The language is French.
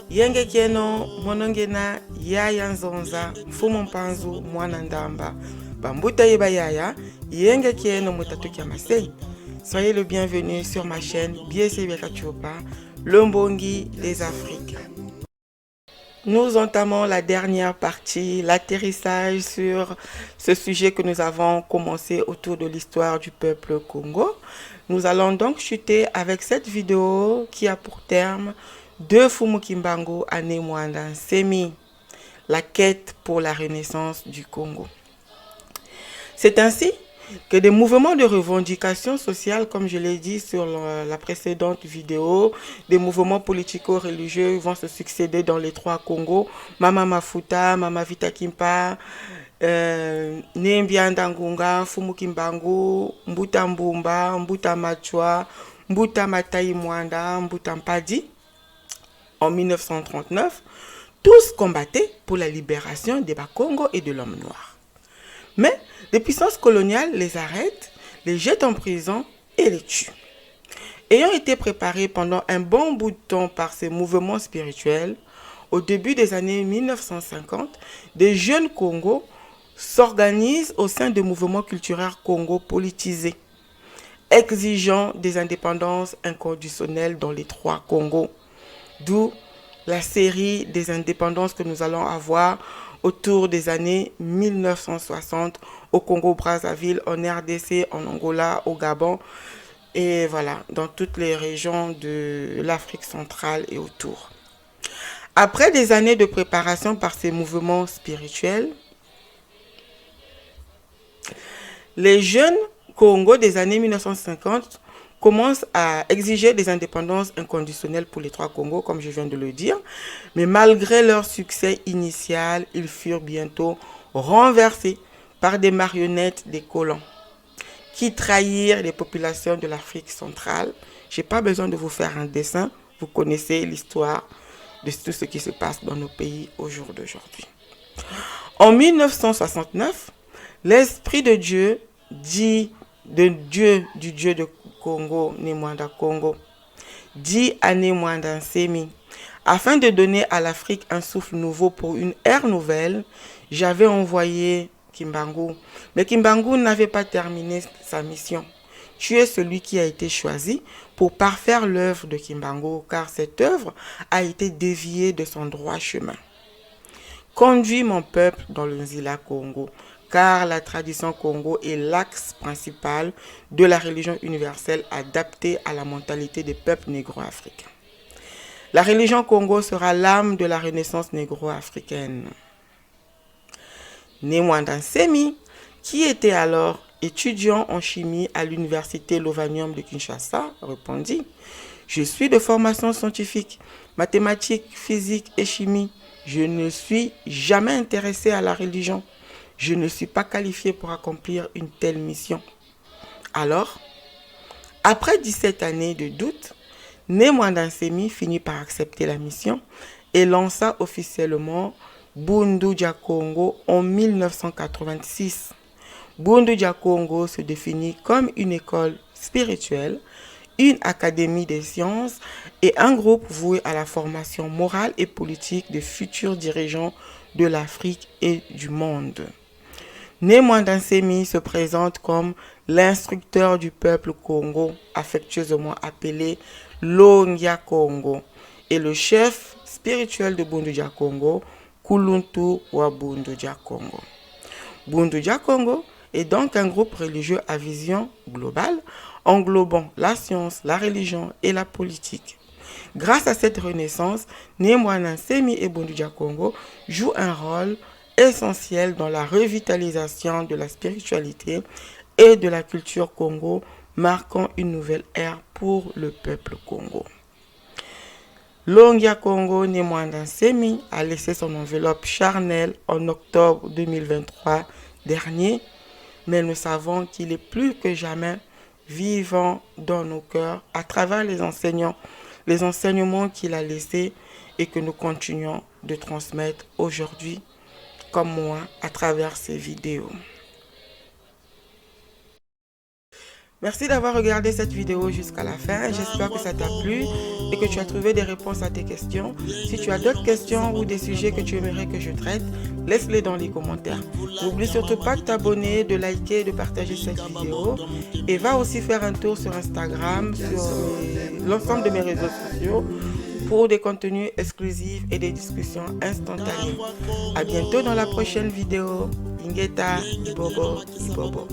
Yenge kieno monongena yaya nzonza mfumo mpanzu mwana ndamba bambuta yeba yaya yenge kieno mutatukia masei. Soyez le bienvenu sur ma chaîne Biese Bekachopa, le Mbongi des Afriques. Nous entamons la dernière partie, l'atterrissage sur ce sujet que nous avons commencé autour de l'histoire du peuple Congo. Nous allons donc chuter avec cette vidéo qui a pour terme de Fumu Kimbangu à Nemwanda Nsemi, la quête pour la renaissance du Congo. C'est ainsi que des mouvements de revendication sociale, comme je l'ai dit sur la précédente vidéo, des mouvements politico-religieux vont se succéder dans les trois Congos, Mama Mafuta, Mama Vita Kimpa, Nembianda Ngunga, Fumu Kimbangu, Mbuta Mbumba, Mbuta Machwa, Mbuta Matai Mwanda, Mbuta Mpadi. En 1939, tous combattaient pour la libération des Bas-Congo et de l'homme noir. Mais les puissances coloniales les arrêtent, les jettent en prison et les tuent. Ayant été préparés pendant un bon bout de temps par ces mouvements spirituels, au début des années 1950, des jeunes Congos s'organisent au sein de mouvements culturels Congo politisés, exigeant des indépendances inconditionnelles dans les trois Congos. D'où la série des indépendances que nous allons avoir autour des années 1960 au Congo-Brazzaville, en RDC, en Angola, au Gabon, et voilà, dans toutes les régions de l'Afrique centrale et autour. Après des années de préparation par ces mouvements spirituels, les jeunes Congo des années 1950 commence à exiger des indépendances inconditionnelles pour les trois Congos, comme je viens de le dire. Mais malgré leur succès initial, ils furent bientôt renversés par des marionnettes des colons qui trahirent les populations de l'Afrique centrale. Je n'ai pas besoin de vous faire un dessin, vous connaissez l'histoire de tout ce qui se passe dans nos pays au jour d'aujourd'hui. En 1969, l'Esprit de Dieu dit du Dieu de Congo, Nemwanda Congo, dit à Nemwanda Nsemi, afin de donner à l'Afrique un souffle nouveau pour une ère nouvelle, j'avais envoyé Kimbangu. Mais Kimbangu n'avait pas terminé sa mission. Tu es celui qui a été choisi pour parfaire l'œuvre de Kimbangu, car cette œuvre a été déviée de son droit chemin. Conduis mon peuple dans le Nzila Congo, car la tradition Congo est l'axe principal de la religion universelle adaptée à la mentalité des peuples négro-africains. La religion Congo sera l'âme de la renaissance négro-africaine. Nemwanda Nsemi, qui était alors étudiant en chimie à l'université Lovanium de Kinshasa, répondit « Je suis de formation scientifique, mathématiques, physique et chimie. Je ne suis jamais intéressé à la religion. Je ne suis pas qualifié pour accomplir une telle mission. » Alors, après 17 années de doute, Nemwanda Nsemi finit par accepter la mission et lança officiellement Bundu Dia Congo en 1986. Bundu Dia Congo se définit comme une école spirituelle, une académie des sciences et un groupe voué à la formation morale et politique des futurs dirigeants de l'Afrique et du monde. Nemwanda Nsemi se présente comme l'instructeur du peuple Congo, affectueusement appelé Longia Congo, et le chef spirituel de Bundu Dia Congo, Kuluntu wa Bundu Dia Congo. Bundu Dia Congo est donc un groupe religieux à vision globale, englobant la science, la religion et la politique. Grâce à cette renaissance, Nemwanda Nsemi et Bundu Dia Congo jouent un rôle essentiel dans la revitalisation de la spiritualité et de la culture Congo, marquant une nouvelle ère pour le peuple Congo. Longia Congo Nemwanda Nsemi a laissé son enveloppe charnelle en octobre 2023 dernier, mais nous savons qu'il est plus que jamais vivant dans nos cœurs à travers les enseignements qu'il a laissés et que nous continuons de transmettre aujourd'hui, comme moi, à travers ces vidéos. Merci d'avoir regardé cette vidéo jusqu'à la fin. J'espère que ça t'a plu et que tu as trouvé des réponses à tes questions. Si tu as d'autres questions ou des sujets que tu aimerais que je traite, laisse-les dans les commentaires. N'oublie surtout pas de t'abonner, de liker, de partager cette vidéo. Et va aussi faire un tour sur Instagram, sur l'ensemble de mes réseaux sociaux pour des contenus exclusifs et des discussions instantanées. À bientôt dans la prochaine vidéo. Ingeta, Ibobo, Ibobo.